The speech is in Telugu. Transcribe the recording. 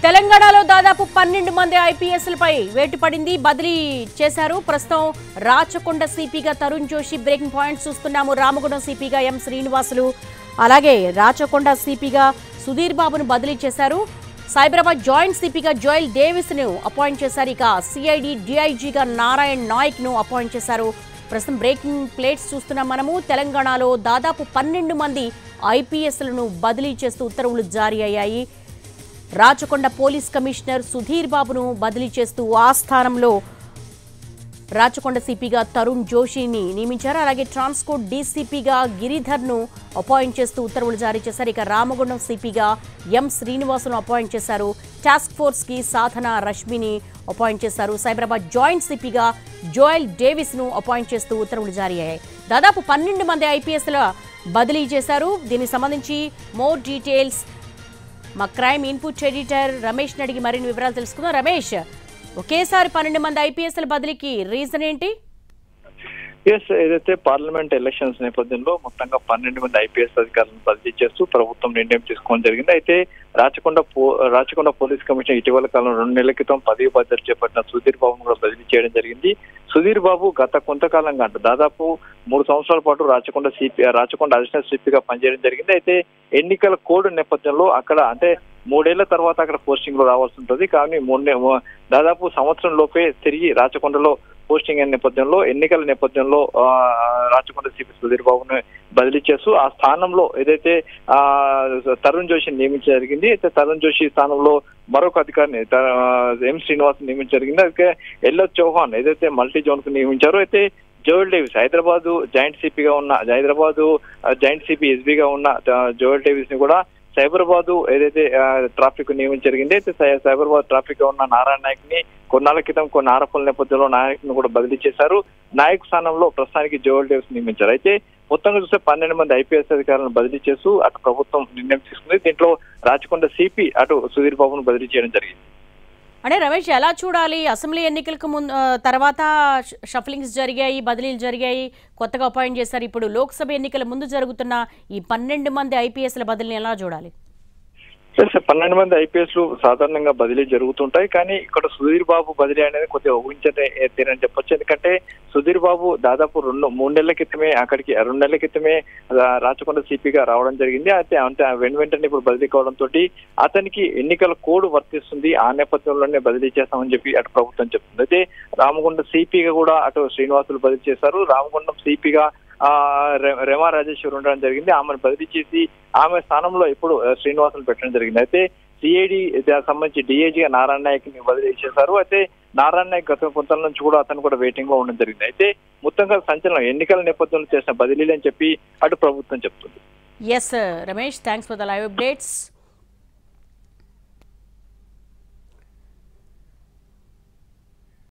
తెలంగాణలో దాదాపు 12 మంది ఐపీఎస్లపై వేటు పడింది, బదిలీ చేశారు. ప్రస్తుతం రాచకొండ సిపిగా తరుణ్ జోషి బ్రేకింగ్ పాయింట్స్ చూస్తున్నాము. రామగుండం సిపిగా ఎం శ్రీనివాసులు, అలాగే రాచకొండ సిపిగా సుధీర్ బాబును బదిలీ చేశారు. సైబరాబాద్ జాయింట్ సిపిగా జోయల్ డేవిస్ ను అపాయింట్ చేశారు. ఇక సిఐడి డిఐజీగా నారాయణ్ నాయక్ ను అపాయింట్ చేశారు. ప్రస్తుతం బ్రేకింగ్ ప్లేట్స్ చూస్తున్నాం మనము. తెలంగాణలో దాదాపు 12 మంది ఐపీఎస్లను బదిలీ చేస్తూ ఉత్తర్వులు జారీ అయ్యాయి. రాచకొండ పోలీస్ కమిషనర్ సుధీర్ బాబును బదిలీ చేస్తూ ఆ స్థానంలో రాచకొండ సిపిగా తరుణ్ జోషిని నియమించారు. అలాగే ట్రాన్స్కోట్ డీసీపీగా గిరిధర్ను అపాయింట్ చేస్తూ ఉత్తర్వులు జారీ చేశారు. ఇక రామగుండం సిపిగా ఎం శ్రీనివాసును అపాయింట్ చేశారు. టాస్క్ ఫోర్స్ కి సాధన రష్మిని అపాయింట్ చేశారు. సైబరాబాద్ జాయింట్ సిపిగా జోయల్ డేవిస్ ను అపాయింట్ చేస్తూ ఉత్తర్వులు జారీ అయ్యాయి. దాదాపు 12 మంది ఐపీఎస్ల బదిలీ చేశారు. దీనికి సంబంధించి మోర్ డీటెయిల్స్ మా క్రైమ్ ఇన్పుట్ ఎడిటర్ రమేష్ అడిగి మరిన్ని వివరాలు తెలుసుకుందాం. రమేష్, ఒకేసారి 12 మంది ఐపీఎస్ల బదిలీకి రీజన్ ఏంటి? ఏదైతే పార్లమెంట్ ఎలక్షన్స్ నేపథ్యంలో మొత్తంగా 12 మంది ఐపీఎస్ అధికారులను బదిలీ చేస్తూ ప్రభుత్వం నిర్ణయం తీసుకోవడం జరిగింది. అయితే రాచకొండ పోలీస్ కమిషనర్ ఇటీవల కాలంలో 2 నెలల క్రితం పదవి బాధ్యతలు చేపట్టిన సుధీర్ బాబును కూడా బదిలీ చేయడం జరిగింది. సుధీర్ బాబు గత కొంతకాలంగా అంటే దాదాపు 3 సంవత్సరాల పాటు రాచకొండ అడిషనల్ సిపిగా పనిచేయడం జరిగింది. అయితే ఎన్నికల కోడ్ నేపథ్యంలో అక్కడ అంటే 3 ఏళ్ల తర్వాత అక్కడ పోస్టింగ్ లో రావాల్సి ఉంటుంది. కానీ దాదాపు సంవత్సరం లోపే తిరిగి రాచకొండలో పోస్టింగ్ అయిన నేపథ్యంలో ఎన్నికల నేపథ్యంలో రాచకొండ సిపి సుధీర్ బాబును బదిలీ చేస్తూ ఆ స్థానంలో ఏదైతే తరుణ్ జోషిని నియమించడం జరిగింది. అయితే తరుణ్ జోషి స్థానంలో మరొక అధికారిని ఎం శ్రీనివాస్ నియమించడం జరిగింది. అయితే ఎల్ఎస్ చౌహాన్ ఏదైతే మల్టీ జోన్ కు నియమించారో, అయితే Joel Davis Hyderabad joint CP ఎస్బీగా ఉన్న జోయల్ డేవిస్ ని కూడా సైబరాబాద్ ఏదైతే ట్రాఫిక్ నియమించడం జరిగింది. అయితే సైబరాబాద్ ట్రాఫిక్ గా ఉన్న నారాయణ నాయక్ ని కొన్నాళ్ళ క్రితం కొన్ని ఆరోపణల నేపథ్యంలో నాయక్ ను కూడా బదిలీ చేశారు. నాయక్ స్థానంలో ప్రస్తుతానికి జోయల్ డేవిస్ నియమించారు. అయితే మొత్తంగా చూస్తే 12 మంది ఐపీఎస్ అధికారులను బదిలీ చేస్తూ అటు ప్రభుత్వం నిర్ణయం తీసుకుంది. దీంట్లో రాచకొండ సిపి అటు సుధీర్ బాబును బదిలీ చేయడం జరిగింది. అంటే రమేష్, ఎలా చూడాలి? అసెంబ్లీ ఎన్నికలకు తర్వాత షఫలింగ్స్ జరిగాయి, బదిలీలు జరిగాయి, కొత్తగా అపాయింట్ చేశారు. ఇప్పుడు లోక్సభ ఎన్నికల ముందు జరుగుతున్న ఈ 12 మంది ఐపీఎస్ల బదిలీని ఎలా చూడాలి? 12 మంది ఐపీఎస్లు సాధారణంగా బదిలీ జరుగుతుంటాయి. కానీ ఇక్కడ సుధీర్ బాబు బదిలీ అనేది కొద్దిగా ఊహించని చెప్పొచ్చు. ఎందుకంటే సుధీర్ బాబు దాదాపు 2-3 నెలల క్రితమే అక్కడికి 2 నెలల క్రితమే రాచకొండ సిపిగా రావడం జరిగింది. అయితే వెంటనే ఇప్పుడు బదిలీ కావడంతో అతనికి ఎన్నికల కోడ్ వర్తిస్తుంది. ఆ నేపథ్యంలోనే బదిలీ చేస్తామని చెప్పి అటు ప్రభుత్వం చెప్తుంది. అయితే రామగుండం సిపిగా కూడా అటు శ్రీనివాసులు బదిలీ చేశారు. రామగుండం సిపిగా రెమా రాజేశ్వరి ఉండడం జరిగింది. ఆమెను బదిలీ చేసి ఆమె స్థానంలో ఇప్పుడు శ్రీనివాసులు పెట్టడం జరిగింది. అయితే సిఐడి సంబంధించి డిఐజీగా నారాయణ నాయక్ ని బదిలీ చేశారు. అయితే నారాయణ నాయక్ గత కొంత నుంచి కూడా అతను కూడా వెయిటింగ్ లో ఉండడం జరిగింది. అయితే మొత్తంగా సంచలనం ఎన్నికల నేపథ్యంలో చేసిన బదిలీలు అని చెప్పి అటు ప్రభుత్వం చెప్తుంది. Yes Ramesh, thanks for the live updates.